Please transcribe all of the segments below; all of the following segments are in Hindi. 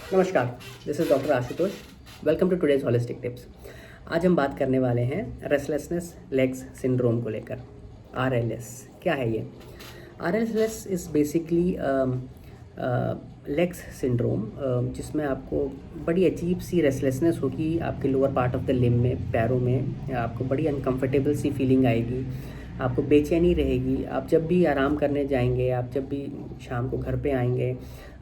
नमस्कार, this is doctor Ashutosh. Welcome to today's holistic tips. आज हम बात करने वाले हैं रेस्टलेसनेस लेग्स सिंड्रोम को लेकर। RLS क्या है ये? RLS is basically legs syndrome, जिसमें आपको बड़ी अजीब सी रेस्टलेसनेस होगी आपके lower part of the limb में, पैरों में। आपको बड़ी अनकंफर्टेबल सी फीलिंग आएगी, आपको बेचैनी रहेगी। आप जब भी आराम करने जाएंगे, आप जब भी शाम को घर पे आएंगे,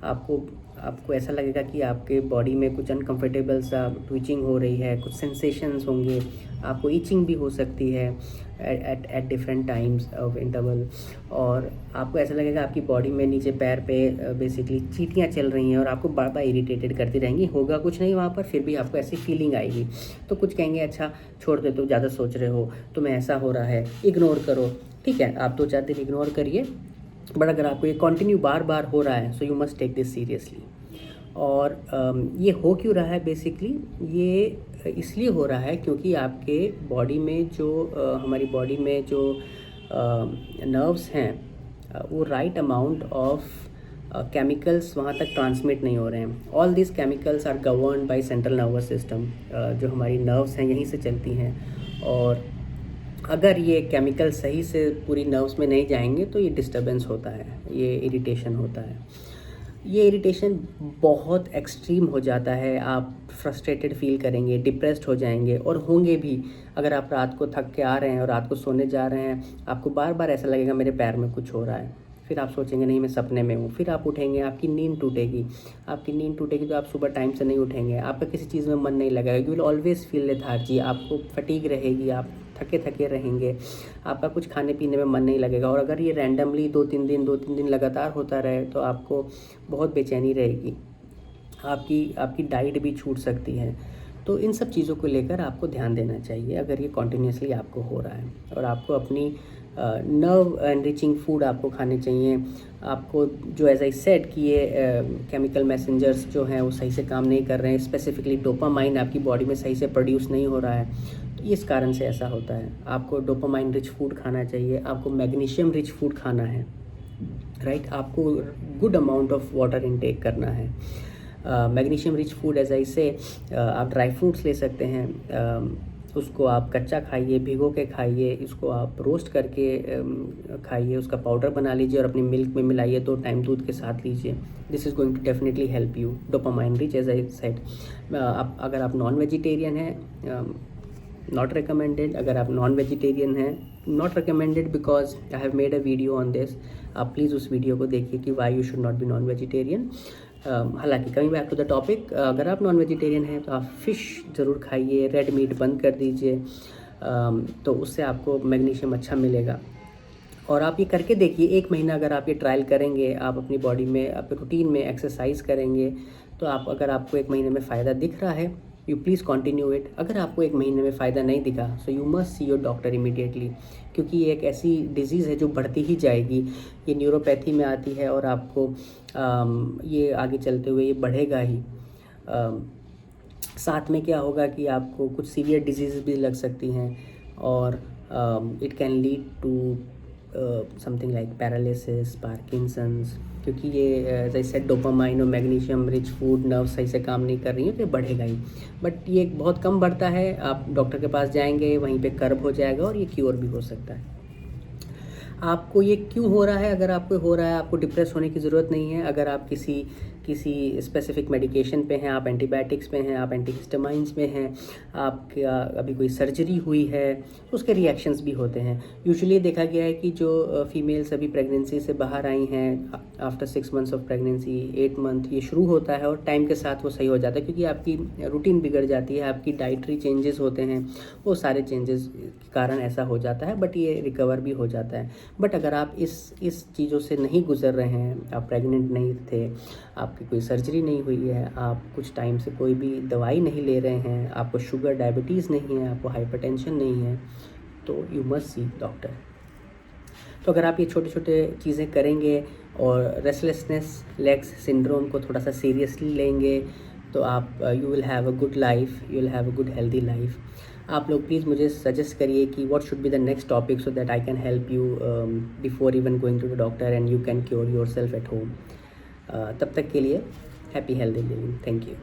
आपको आपको ऐसा लगेगा कि आपके बॉडी में कुछ अनकंफर्टेबल सा ट्विचिंग हो रही है, कुछ सेंसेशंस होंगे, आपको ईचिंग भी हो सकती है at different times of interval. और आपको ऐसा लगेगा आपकी बॉडी में नीचे पैर पे बेसिकली चींटियाँ चल रही हैं और आपको बार बार इरिटेटेड करती रहेंगी। होगा कुछ नहीं वहाँ पर, फिर भी आपको ऐसी फीलिंग आएगी। तो कुछ कहेंगे अच्छा छोड़ दे, तो ज़्यादा सोच रहे हो, तुम्हें ऐसा हो रहा है, इग्नोर करो। ठीक है, आप 2-4 दिन इग्नोर करिए, बट अगर आपको ये कंटिन्यू बार बार हो रहा है, so you must take this seriously. और ये हो क्यों रहा है? बेसिकली ये इसलिए हो रहा है क्योंकि आपके बॉडी में जो हमारी बॉडी में जो नर्व्स हैं, वो राइट अमाउंट ऑफ केमिकल्स वहाँ तक ट्रांसमिट नहीं हो रहे हैं। All this chemicals are governed by central nervous system. जो हमारी नर्व्स हैं यहीं से चलती हैं, और अगर ये केमिकल सही से पूरी नर्व्स में नहीं जाएंगे तो ये डिस्टर्बेंस होता है, ये इरिटेशन होता है। ये इरिटेशन बहुत एक्सट्रीम हो जाता है, आप फ्रस्ट्रेटेड फील करेंगे, डिप्रेस्ड हो जाएंगे, और होंगे भी। अगर आप रात को थक के आ रहे हैं और रात को सोने जा रहे हैं, आपको बार बार ऐसा लगेगा मेरे पैर में कुछ हो रहा है। फिर आप सोचेंगे नहीं मैं सपने में हूँ, फिर आप उठेंगे, आपकी नींद टूटेगी। आपकी नींद टूटेगी तो आप सुबह टाइम से नहीं उठेंगे, आपका किसी चीज़ में मन नहीं लगेगा, you will always feel lethargy, आपको फटीग रहेगी, आप थके थके रहेंगे, आपका कुछ खाने पीने में मन नहीं लगेगा। और अगर ये रैंडमली 2-3 दिन लगातार होता रहे तो आपको बहुत बेचैनी रहेगी, आपकी डाइट भी छूट सकती है। तो इन सब चीज़ों को लेकर आपको ध्यान देना चाहिए अगर ये कॉन्टिन्यूसली आपको हो रहा है। और आपको अपनी नर्व एनरिचिंग फूड आपको खाने चाहिए। आपको जो एज आई सेड कि ये केमिकल मैसेंजर्स जो हैं वो सही से काम नहीं कर रहे हैं, स्पेसिफिकली डोपामाइन आपकी बॉडी में सही से प्रोड्यूस नहीं हो रहा है, तो इस कारण से ऐसा होता है। आपको डोपामाइन रिच फूड खाना चाहिए, आपको मैग्नीशियम रिच फूड खाना है, राइट। आपको good amount of water intake करना है। Magnesium rich food as I say आप ड्राई फ्रूट्स ले सकते हैं, उसको आप कच्चा खाइए, भिगो के खाइए, इसको आप रोस्ट करके खाइए, उसका पाउडर बना लीजिए और अपनी मिल्क में मिलाइए, 2 टाइम दूध के साथ लीजिए। This is going to definitely help you. Dopamine rich as I said. आप अगर आप नॉन वेजिटेरियन हैं, नॉट रिकमेंडेड। अगर आप नॉन वेजिटेरियन हैं, not recommended because I have made a video on this. आप प्लीज़ उस वीडियो को देखिए कि why you should not be non vegetarian. हालांकि coming back to the topic, अगर आप नॉन वेजिटेरियन हैं तो आप फ़िश ज़रूर खाइए, रेड मीट बंद कर दीजिए, तो उससे आपको मैग्नीशियम अच्छा मिलेगा। और आप ये करके देखिए, 1 महीना अगर आप ये ट्रायल करेंगे, आप अपनी बॉडी में, अपने रूटीन में एक्सरसाइज करेंगे, तो अगर आपको 1 महीने में फ़ायदा दिख रहा है, यू प्लीज़ कंटिन्यू इट। अगर आपको 1 महीने में फ़ायदा नहीं दिखा, सो you must see your doctor immediately, क्योंकि ये एक ऐसी डिजीज़ है जो बढ़ती ही जाएगी। ये न्यूरोपैथी में आती है और आपको ये आगे चलते हुए ये बढ़ेगा ही। साथ में क्या होगा कि आपको कुछ सीवियर डिजीज़ भी लग सकती हैं, और it can lead to something like paralysis, Parkinson's, क्योंकि ये एज आई सेड डोपामाइन और मैग्नीशियम रिच फूड नर्व सही से काम नहीं कर रही है, तो ये बढ़ेगा ही। बट ये बहुत कम बढ़ता है, आप डॉक्टर के पास जाएंगे, वहीं पे कर्व हो जाएगा और ये क्योर भी हो सकता है। आपको ये क्यों हो रहा है? अगर आपको हो रहा है, आपको डिप्रेस होने की ज़रूरत नहीं है। अगर आप किसी स्पेसिफिक मेडिकेशन पे हैं, आप एंटीबायोटिक्स पे हैं, आप एंटीहिस्टामाइंस में हैं, आपका अभी कोई सर्जरी हुई है, उसके रिएक्शंस भी होते हैं। यूजुअली देखा गया है कि जो फीमेल्स अभी प्रेगनेंसी से बाहर आई हैं, after 6 months of pregnancy, 8 month, ये शुरू होता है और टाइम के साथ वो सही हो जाता है, क्योंकि आपकी रूटीन बिगड़ जाती है, आपकी डाइटरी चेंजेस होते हैं, वो सारे चेंजेस के कारण ऐसा हो जाता है, बट ये रिकवर भी हो जाता है। बट अगर आप इस चीज़ों से नहीं गुजर रहे हैं, आप प्रेग्नेंट नहीं थे, आपकी कोई सर्जरी नहीं हुई है, आप कुछ टाइम से कोई भी दवाई नहीं ले रहे हैं, आपको शुगर डायबिटीज़ नहीं है, आपको हाइपरटेंशन नहीं है, तो यू मस्ट सी डॉक्टर। तो अगर आप ये छोटे छोटे चीज़ें करेंगे और रेस्टलेसनेस लेग्स सिंड्रोम को थोड़ा सा सीरियसली लेंगे, तो आप you will have a good life, you will have a good healthy life. आप लोग प्लीज़ मुझे सजेस्ट करिए कि what should be the next topic, so that I can help you before even going to the doctor and you can cure yourself at home. तब तक के लिए happy healthy living. Thank you.